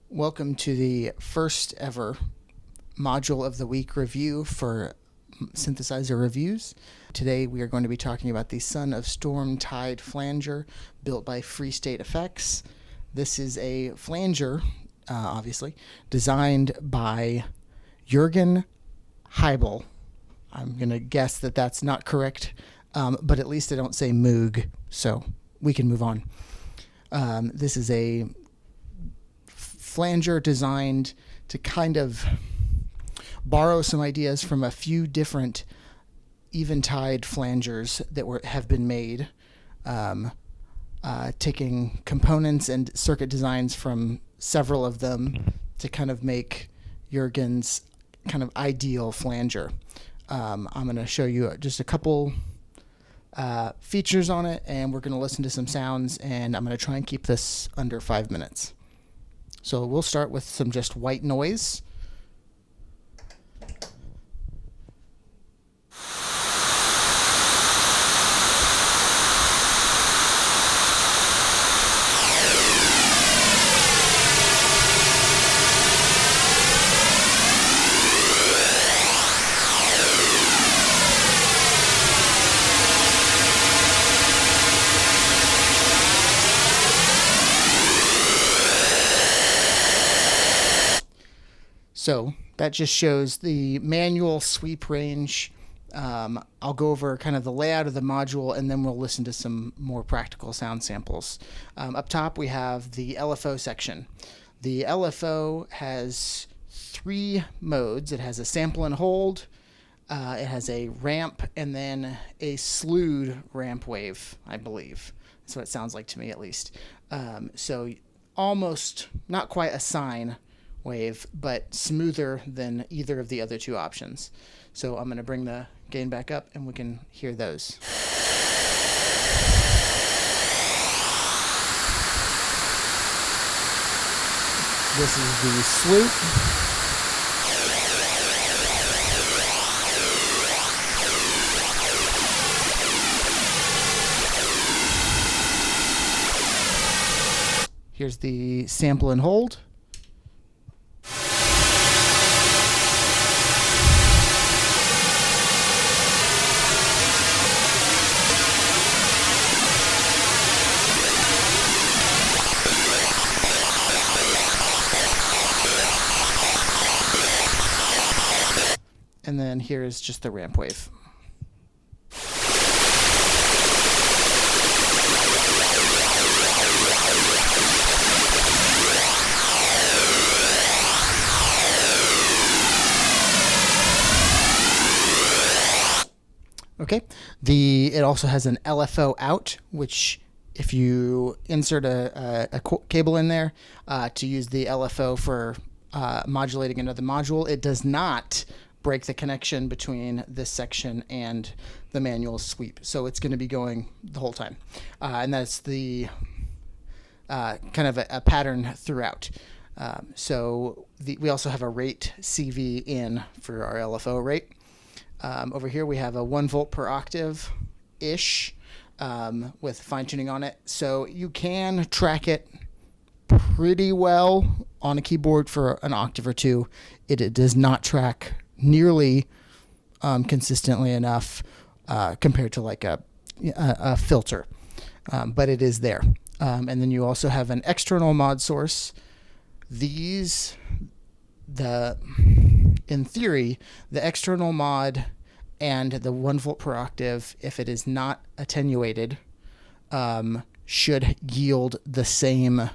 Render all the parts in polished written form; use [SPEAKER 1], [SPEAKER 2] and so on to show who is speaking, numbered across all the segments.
[SPEAKER 1] Welcome to the first ever module of the week review for Synthesizer Reviews. Today we are going to be talking about the Son of Storm Tide Flanger built by Freestate FX. This is a flanger, obviously, designed by Jurgen Haible. I'm going to guess that that's not correct, but at least I don't say Moog, so we can move on. This is a flanger designed to kind of borrow some ideas from a few different eventide flangers that have been made, taking components and circuit designs from several of them to kind of make Jurgen's kind of ideal flanger. I'm going to show you just a couple features on it, and we're going to listen to some sounds, and I'm going to try and keep this under 5 minutes. So we'll start with some just white noise. So that just shows the manual sweep range. I'll go over kind of the layout of the module, and then we'll listen to some more practical sound samples. Up top, we have the Lfo section. The Lfo has 3 modes. It has a sample and hold, it has a ramp, and then a slewed ramp wave, I believe. That's what it sounds like to me, at least. So almost, not quite a sine wave, but smoother than either of the other 2 options. So I'm going to bring the gain back up and we can hear those. This is the swoop. Here's the sample and hold. And then here is just the ramp wave. Okay. It also has an Lfo Out, which if you insert a cable in there to use the LFO for modulating another module, it does not break the connection between this section and the manual sweep. So it's going to be going the whole time. And that's the kind of a pattern throughout. We also have a rate CV in for our LFO rate. Over here we have a 1 volt per octave-ish with fine-tuning on it. So you can track it pretty well on a keyboard for an octave or 2. It does not track nearly consistently enough compared to like a filter, but it is there. And then you also have an external mod source. In theory, the external mod and the 1 volt per octave, if it is not attenuated, should yield the same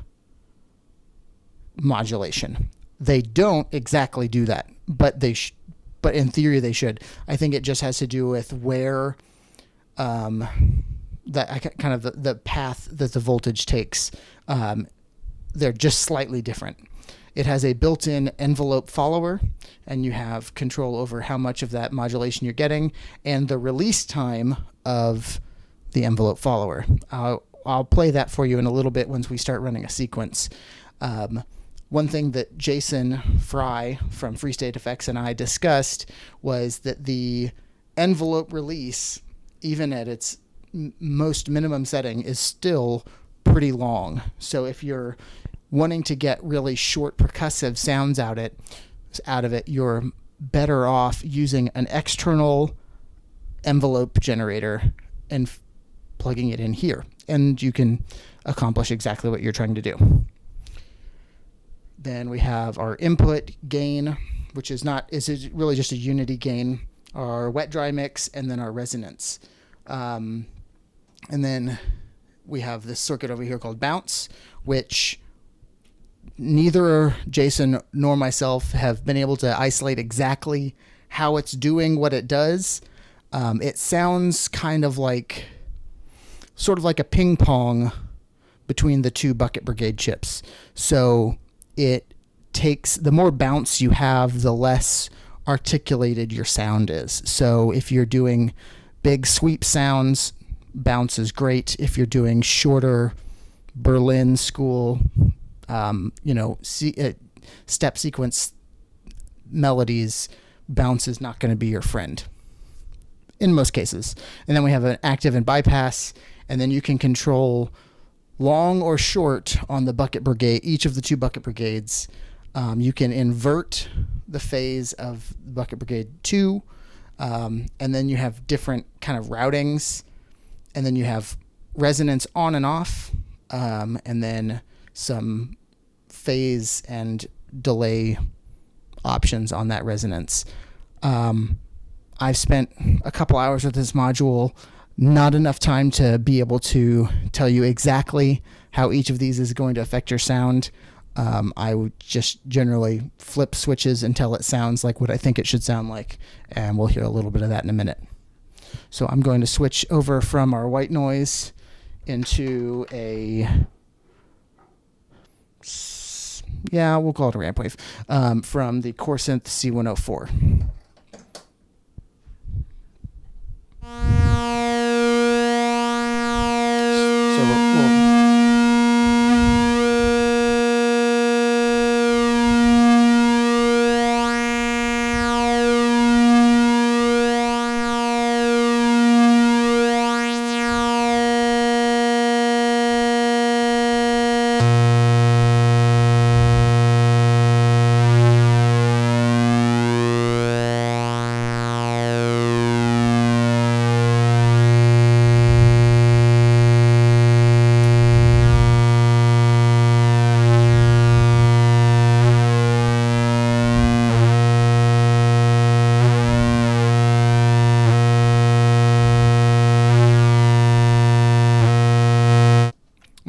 [SPEAKER 1] modulation. They don't exactly do that, but but in theory they should. I think it just has to do with where the path that the voltage takes. They're just slightly different. It has a built-in envelope follower, and you have control over how much of that modulation you're getting and the release time of the envelope follower. I'll play that for you in a little bit once we start running a sequence. One thing that Jason Fry from Freestate FX and I discussed was that the envelope release, even at its most minimum setting, is still pretty long. So if you're wanting to get really short percussive sounds out of it, you're better off using an external envelope generator and plugging it in here, and you can accomplish exactly what you're trying to do. Then we have our input gain, which is really just a unity gain, our wet dry mix, and then our resonance. And then we have this circuit over here called bounce, which neither Jason nor myself have been able to isolate exactly how it's doing what it does. It sounds kind of like, sort of like a ping pong between the two Bucket Brigade chips. So it takes, the more bounce you have, the less articulated your sound is. So if you're doing big sweep sounds, bounce is great. If you're doing shorter Berlin school, step sequence melodies, bounce is not going to be your friend in most cases. And then we have an active and bypass, and then you can control long or short on the Bucket Brigade, each of the two Bucket Brigades. You can invert the phase of Bucket Brigade 2, and then you have different kind of routings, and then you have resonance on and off, and then some phase and delay options on that resonance. I've spent a couple hours with this module, not enough time to be able to tell you exactly how each of these is going to affect your sound. I would just generally flip switches until it sounds like what I think it should sound like, and we'll hear a little bit of that in a minute. So I'm going to switch over from our white noise into we'll call it a ramp wave, from the Core Synth C104.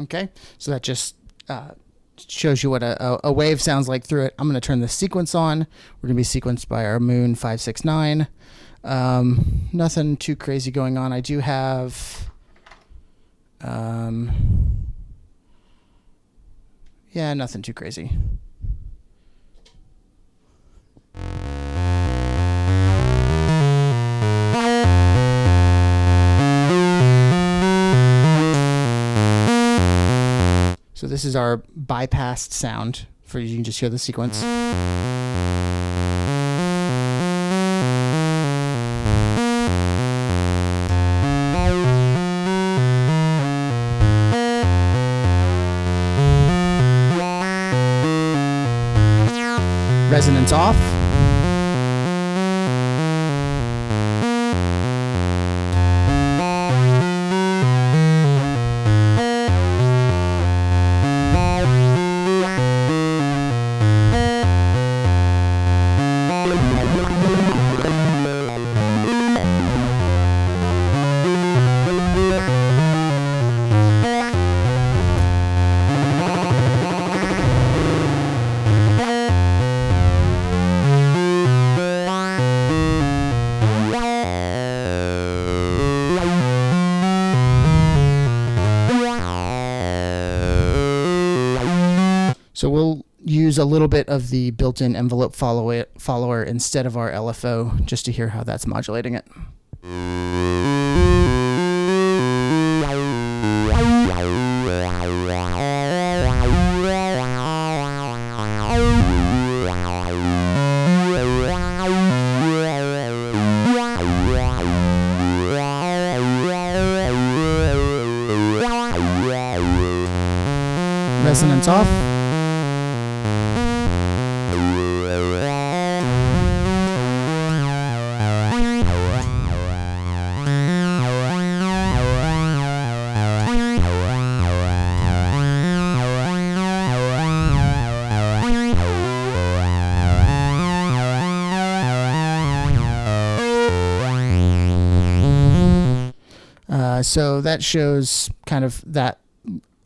[SPEAKER 1] Okay, so that just shows you what a wave sounds like through it. I'm going to turn the sequence on. We're going to be sequenced by our Moon 569. Nothing too crazy going on. I do have, nothing too crazy. So this is our bypassed sound. You can just hear the sequence. Resonance off. So we'll use a little bit of the built-in envelope follower instead of our LFO, just to hear how that's modulating it. Resonance off. So that shows kind of that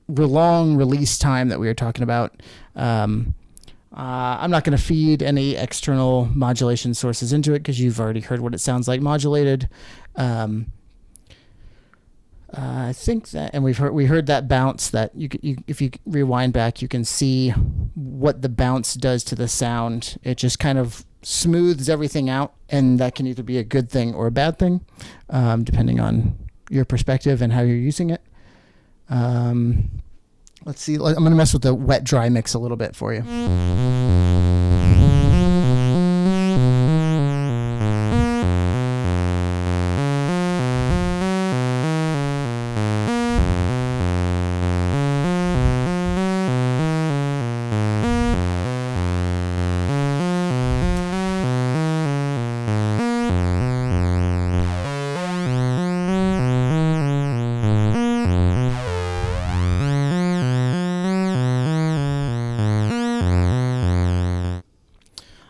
[SPEAKER 1] long release time that we were talking about. I'm not going to feed any external modulation sources into it because you've already heard what it sounds like modulated. I think that, and we heard that bounce that if you rewind back, you can see what the bounce does to the sound. It just kind of smooths everything out, and that can either be a good thing or a bad thing, depending on your perspective and how you're using it. Let's see. I'm going to mess with the wet dry mix a little bit for you.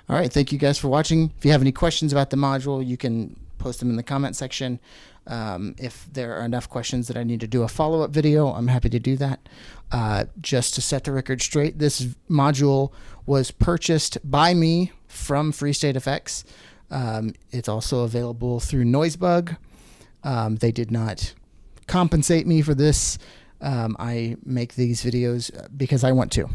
[SPEAKER 1] All right, thank you guys for watching. If you have any questions about the module, you can post them in the comment section. If there are enough questions that I need to do a follow-up video, I'm happy to do that. Just to set the record straight, this module was purchased by me from Freestate FX. It's also available through Noisebug. They did not compensate me for this. I make these videos because I want to.